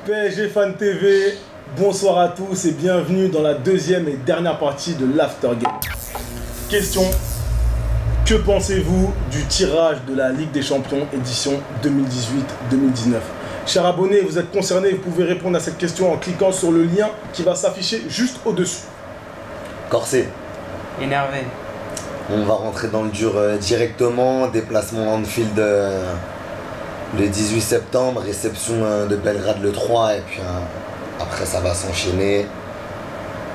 PSG Fan TV, bonsoir à tous et bienvenue dans la deuxième et dernière partie de l'After Game. Question, que pensez-vous du tirage de la Ligue des Champions édition 2018-2019? Chers abonnés, vous êtes concernés, vous pouvez répondre à cette question en cliquant sur le lien qui va s'afficher juste au-dessus. Corsé. Énervé. On va rentrer dans le dur directement, déplacement Anfield le 18 septembre, réception de Belgrade le 3 et puis après ça va s'enchaîner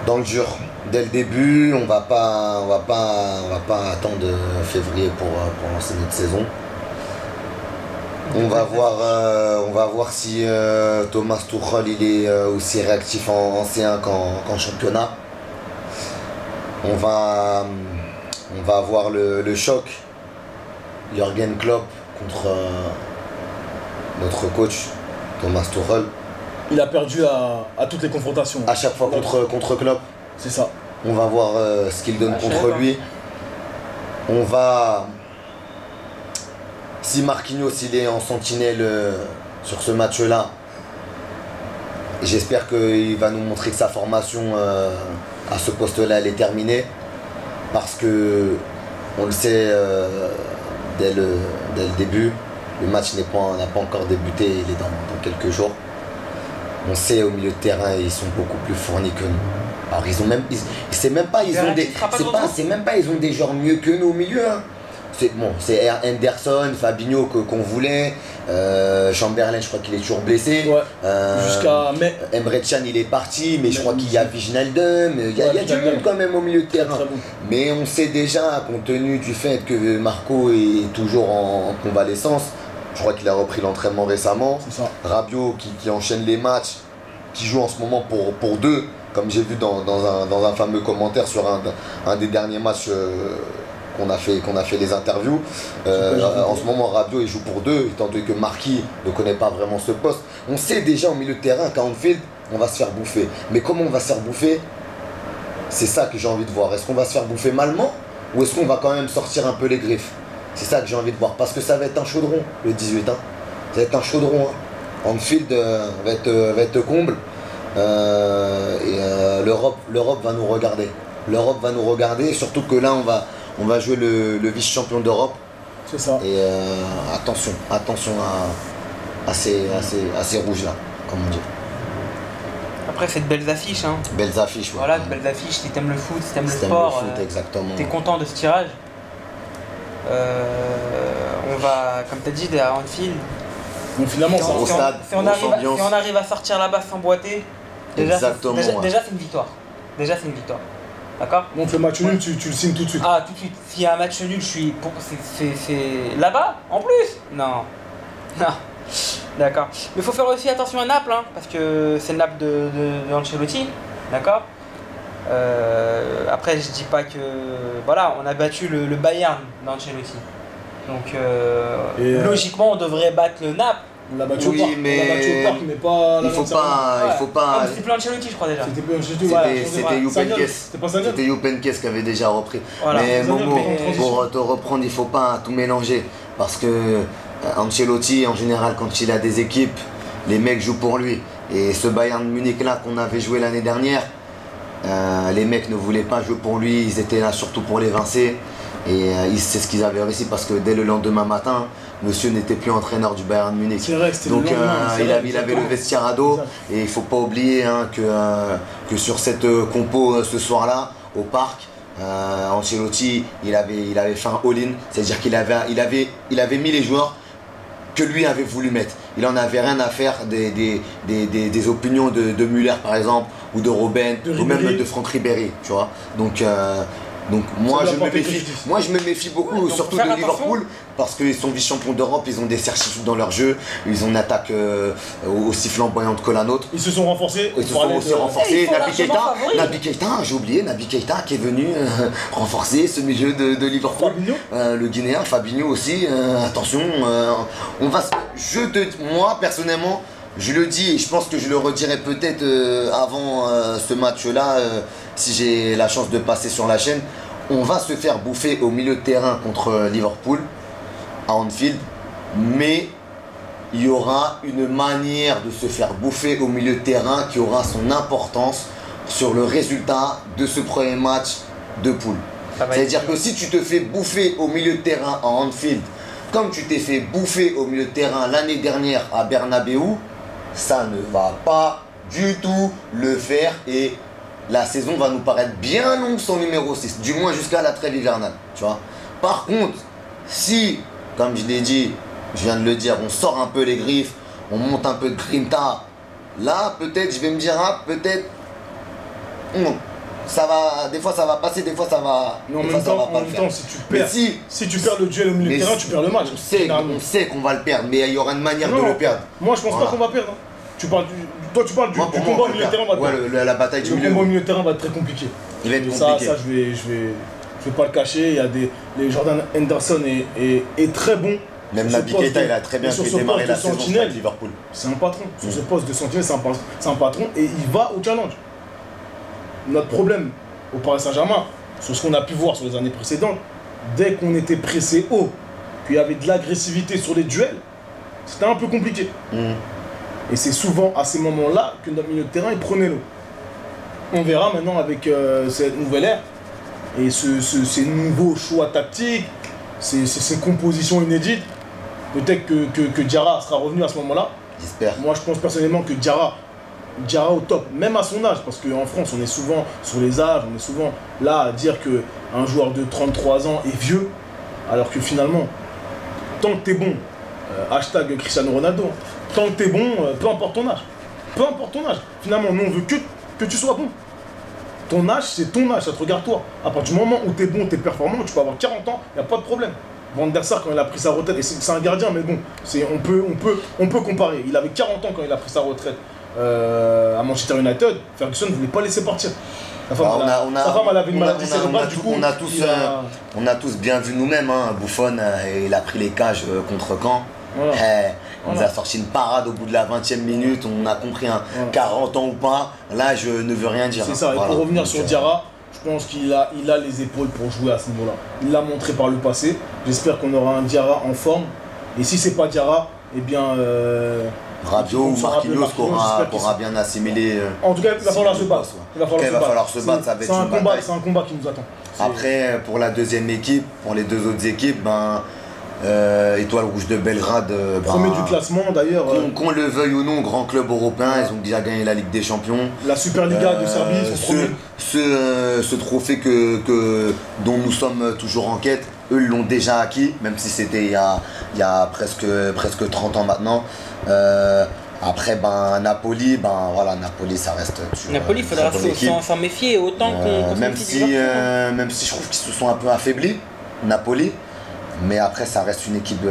dans le dur. Dès le début, on va pas attendre février pour lancer notre saison. On va voir si Thomas Tuchel il est aussi réactif en C1 qu'en championnat. On va avoir le choc Jürgen Klopp contre notre coach Thomas Tuchel. Il a perdu à toutes les confrontations. À chaque fois contre Klopp. C'est ça. On va voir ce qu'il donne contre lui. On va... Si Marquinhos il est en sentinelle sur ce match-là, j'espère qu'il va nous montrer que sa formation à ce poste-là elle est terminée. Parce que on le sait dès le début, le match n'a pas encore débuté, il est dans quelques jours. On sait au milieu de terrain ils sont beaucoup plus fournis que nous. Alors ils ont des joueurs mieux que nous au milieu. Hein. C'est Henderson, Fabinho qu'on voulait, Chamberlain je crois qu'il est toujours blessé, ouais. Jusqu'à Emre Can il est parti, mais je crois qu'il y a Wijnaldum, il y a du monde quand même au milieu de terrain. Mais on sait déjà, compte tenu du fait que Marco est toujours en convalescence, je crois qu'il a repris l'entraînement récemment, Rabiot qui enchaîne les matchs, qui joue en ce moment pour deux, comme j'ai vu dans un fameux commentaire sur un des derniers matchs qu'on a fait les interviews. En ce moment Rabiot il joue pour deux, étant donné que Marquis ne connaît pas vraiment ce poste. On sait déjà au milieu de terrain qu'à Anfield on va se faire bouffer. Mais comment on va se faire bouffer? C'est ça que j'ai envie de voir. Est-ce qu'on va se faire bouffer malement ou est-ce qu'on va quand même sortir un peu les griffes? C'est ça que j'ai envie de voir. Parce que ça va être un chaudron le 18. Hein. Ça va être un chaudron. Hein. Anfield va être comble. L'Europe va nous regarder. L'Europe va nous regarder, surtout que là on va jouer le vice-champion d'Europe. C'est ça. Et attention à ces rouges-là, comme on dit. Après, c'est de belles affiches. Hein. Belles affiches, ouais. Voilà, de belles affiches. Si t'aimes le foot, si t'aimes le sport, exactement. T'es content de ce tirage. On va, comme t'as dit, à Anfield. Donc finalement, si on arrive à sortir là-bas sans boiter, déjà c'est une victoire. Déjà, c'est une victoire. D'accord? Donc le match nul, tu le signes tout de suite. Ah, tout de suite. S'il y a un match nul, c'est là-bas, en plus? Non. Non. D'accord. Mais il faut faire aussi attention à Naples, hein, parce que c'est Naples de Ancelotti. D'accord? Après, je dis pas que... Voilà, on a battu le Bayern d'Ancelotti. Donc, logiquement, on devrait battre le Naples. On l'a battu au parc, mais pas... Il faut pas... C'était plus Ancelotti, je crois, déjà. C'était plus Ancelotti, C'était Jupp Heynckes qui avait déjà repris. Voilà. Mais Momo, pour te reprendre, il faut pas tout mélanger. Parce que Ancelotti, en général, quand il a des équipes, les mecs jouent pour lui. Et ce Bayern Munich là qu'on avait joué l'année dernière, les mecs ne voulaient pas jouer pour lui, ils étaient là surtout pour l'évincer. Et c'est ce qu'ils avaient réussi parce que dès le lendemain matin, monsieur n'était plus entraîneur du Bayern Munich. C'est vrai, donc il avait le vestiaire à dos. Et il ne faut pas oublier hein, que sur cette compo ce soir-là, au parc, Ancelotti il avait fait un all-in. C'est-à-dire qu'il avait mis les joueurs que lui avait voulu mettre. Il n'en avait rien à faire des opinions de Müller par exemple, ou de Robben, ou même de Franck Ribéry, tu vois. Donc moi je me méfie beaucoup, surtout de Liverpool, parce qu'ils sont vice-champions d'Europe, ils ont des certitudes dans leur jeu, ils ont une attaque aussi flamboyante que la nôtre. Ils se sont renforcés. Ils se sont aussi renforcés. Naby Keita, j'ai oublié, Naby Keita qui est venu renforcer ce milieu de Liverpool. Le Guinéen, Fabinho aussi, attention, moi personnellement, je le dis et je pense que je le redirai peut-être avant ce match-là, si j'ai la chance de passer sur la chaîne. On va se faire bouffer au milieu de terrain contre Liverpool, à Anfield, mais il y aura une manière de se faire bouffer au milieu de terrain qui aura son importance sur le résultat de ce premier match de poule. C'est-à-dire que si tu te fais bouffer au milieu de terrain à Anfield, comme tu t'es fait bouffer au milieu de terrain l'année dernière à Bernabeu, ça ne va pas du tout le faire et la saison va nous paraître bien longue son numéro 6, du moins jusqu'à la trêve hivernale, tu vois. Par contre, si, comme je l'ai dit, je viens de le dire, on sort un peu les griffes, on monte un peu de grinta, là peut-être je vais me dire, ah peut-être, ça va, des fois ça va passer, des fois ça va, mais en même temps, si tu perds le duel au milieu de terrain, tu perds le match. On sait qu'on va le perdre, mais il y aura une manière de le perdre. Moi je pense pas qu'on va perdre. Tu parles du combat au milieu de terrain. La bataille du milieu. Le combat au milieu de terrain va être très compliqué. Il va être compliqué. Ça je vais pas le cacher. Il y a les Jordan Henderson est très bon. Même Naby Keita, il a très bien fait démarrer la saison avec Liverpool. C'est un patron. Sur ce poste de sentinelle, c'est un patron et il va au challenge. Notre problème au Paris Saint-Germain, sur ce qu'on a pu voir sur les années précédentes, dès qu'on était pressé haut, qu'il y avait de l'agressivité sur les duels, c'était un peu compliqué. Et c'est souvent à ces moments-là que notre milieu de terrain il prenait l'eau. On verra maintenant avec cette nouvelle ère et ces nouveaux choix tactiques, ces compositions inédites. Peut-être que Diarra sera revenu à ce moment-là. J'espère. Moi, je pense personnellement que Diarra au top, même à son âge, parce qu'en France, on est souvent sur les âges, on est souvent là à dire qu'un joueur de 33 ans est vieux, alors que finalement, tant que t'es bon, hashtag Cristiano Ronaldo, tant que t'es bon, peu importe ton âge. Peu importe ton âge. Finalement, nous, on veut que tu sois bon. Ton âge, c'est ton âge, ça te regarde toi. À partir du moment où t'es bon, t'es performant, tu peux avoir 40 ans, il n'y a pas de problème. Van der Sar, quand il a pris sa retraite, et c'est un gardien, mais bon, on peut comparer. Il avait 40 ans quand il a pris sa retraite à Manchester United. Ferguson ne voulait pas laisser partir. Sa femme, elle avait une maladie cérébrale, du coup. On a tous bien vu nous-mêmes, hein. Buffon, il a pris les cages contre Caen. Voilà. On nous a sorti une parade au bout de la 20e minute, on a compris, 40 ans ou pas, là je ne veux rien dire. C'est ça, et pour revenir sur Diarra, je pense qu'il a les épaules pour jouer à ce niveau-là. Il l'a montré par le passé, j'espère qu'on aura un Diarra en forme, et si c'est pas Diarra, eh bien... Rabiot ou Marquinhos pourra bien assimiler... En tout cas, il va falloir se battre. Il va falloir se battre, ça va être une bataille. C'est un combat qui nous attend. Après, pour la deuxième équipe, pour les deux autres équipes, Étoile Rouge de Belgrade, premier du classement d'ailleurs. Qu'on le veuille ou non, grand club européen, ils ont déjà gagné la Ligue des Champions. La Superliga de Serbie, ce trophée dont nous sommes toujours en quête, eux l'ont déjà acquis, même si c'était il y a presque 30 ans maintenant. Après, Napoli, Napoli ça reste. Napoli, il faudra s'en méfier autant qu'on même si je trouve qu'ils se sont un peu affaiblis, Napoli. Mais après, ça reste une équipe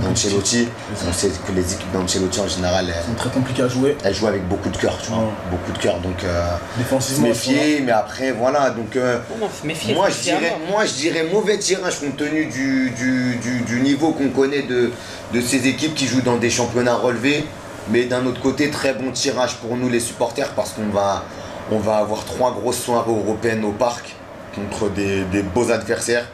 d'Ancelotti. On sait que les équipes d'Ancelotti en général, sont très compliquées à jouer. Elles jouent avec beaucoup de cœur, tu vois. Beaucoup de cœur, donc défensivement, se méfier. Mais après, voilà. Donc, moi, je dirais mauvais tirage compte tenu du niveau qu'on connaît de ces équipes qui jouent dans des championnats relevés. Mais d'un autre côté, très bon tirage pour nous les supporters parce qu'on va avoir 3 grosses soirées européennes au parc contre des beaux adversaires.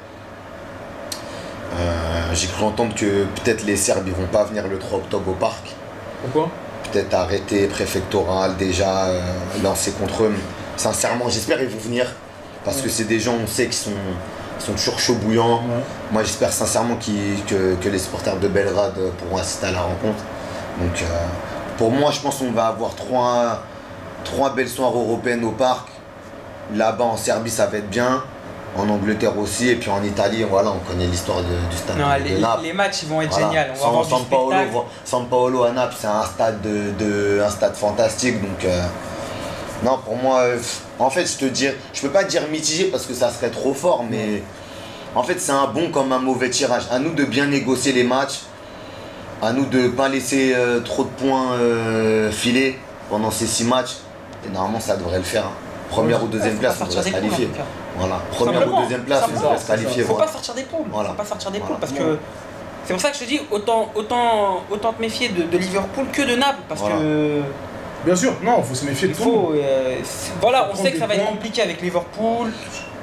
J'ai cru entendre que peut-être les Serbes ils vont pas venir le 3 octobre au parc. Pourquoi? Peut-être arrêté préfectoral déjà lancé contre eux. Sincèrement, j'espère qu'ils vont venir parce que c'est des gens, on sait qu'ils sont toujours chauds bouillants. Moi, j'espère sincèrement que les supporters de Belgrade pourront assister à la rencontre. Donc, pour moi, je pense qu'on va avoir 3 belles soirées européennes au parc. Là-bas en Serbie, ça va être bien. En Angleterre aussi, et puis en Italie, voilà, on connaît l'histoire du stade de Naples. Les matchs ils vont être géniaux. On va avoir du spectacle. San Paolo à Naples, c'est un stade fantastique. Donc, non, pour moi, en fait, je peux pas dire mitigé parce que ça serait trop fort, mais en fait, c'est un bon comme un mauvais tirage. À nous de bien négocier les matchs, à nous de pas laisser trop de points filer pendant ces 6 matchs. Et normalement, ça devrait le faire. Première ou deuxième place, on devrait se qualifier. Voilà, première ou deuxième place, on devrait se qualifier. Faut pas sortir des poules. Faut pas sortir des poules parce que c'est pour ça que je te dis autant te méfier de Liverpool que de Naples parce que. Bien sûr, non, il faut se méfier de tout. Voilà, on sait que ça va être compliqué avec Liverpool.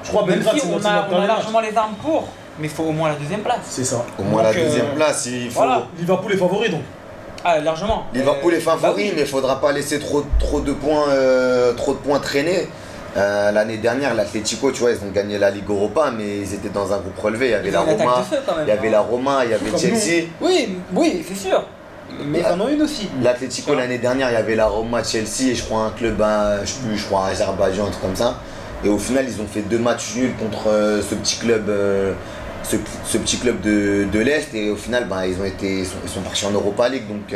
Je crois même si on a largement les armes pour, mais il faut au moins la deuxième place. C'est ça. Au moins la deuxième place, il faut. Voilà. Liverpool est favori donc. Ah, largement. Liverpool est favori, bah oui. mais il faudra pas laisser trop de points traîner. L'année dernière, l'Atlético, tu vois, ils ont gagné la Ligue Europa, mais ils étaient dans un groupe relevé. Il y avait la Roma, il y avait la Roma, il y avait Chelsea. Oui, c'est sûr. Mais ils en ont une aussi. L'Atlético l'année dernière, il y avait la Roma, Chelsea et je crois un club, je crois Azerbaïdjan, un truc comme ça. Et au final, ils ont fait 2 matchs nuls contre ce petit club de l'Est. Et au final, ils sont partis en Europa League. Donc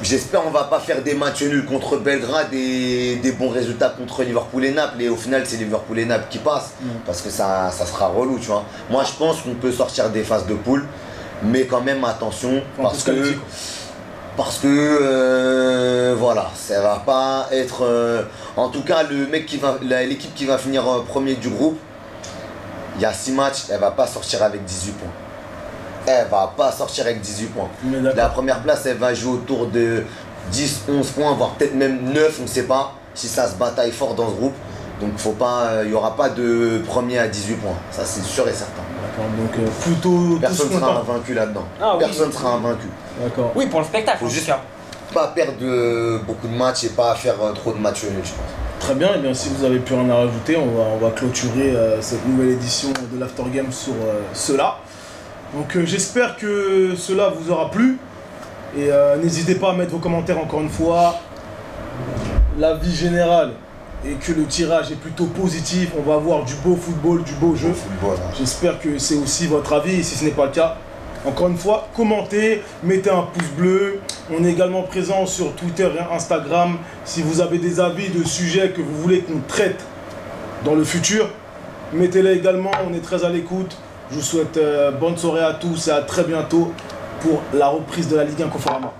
j'espère qu'on va pas faire des matchs nuls contre Belgrade et des bons résultats contre Liverpool et Naples. Et au final, c'est Liverpool et Naples qui passent. Parce que ça sera relou, tu vois. Moi, je pense qu'on peut sortir des phases de poule. Mais quand même attention parce que voilà, ça va pas être en tout cas l'équipe qui va finir premier du groupe, il y a 6 matchs, elle va pas sortir avec 18 points. Elle va pas sortir avec 18 points. La première place, elle va jouer autour de 10, 11 points, voire peut-être même 9, on ne sait pas si ça se bataille fort dans ce groupe. Donc il n'y aura pas de premier à 18 points, ça c'est sûr et certain. Donc plutôt personne ne sera invaincu là-dedans. Personne ne sera invaincu. D'accord. Oui, pour le spectacle. Faut juste pas perdre beaucoup de matchs et pas faire trop de matchs nuls, je pense. Très bien, et bien si vous n'avez plus rien à rajouter, on va clôturer cette nouvelle édition de l'After Game sur cela. Donc j'espère que cela vous aura plu. Et n'hésitez pas à mettre vos commentaires encore une fois. L'avis général et que le tirage est plutôt positif, on va avoir du beau football, du beau jeu. J'espère que c'est aussi votre avis, et si ce n'est pas le cas, encore une fois, commentez, mettez un pouce bleu. On est également présent sur Twitter et Instagram. Si vous avez des avis de sujets que vous voulez qu'on traite dans le futur, mettez-les également, on est très à l'écoute. Je vous souhaite bonne soirée à tous et à très bientôt pour la reprise de la Ligue 1 Conforama.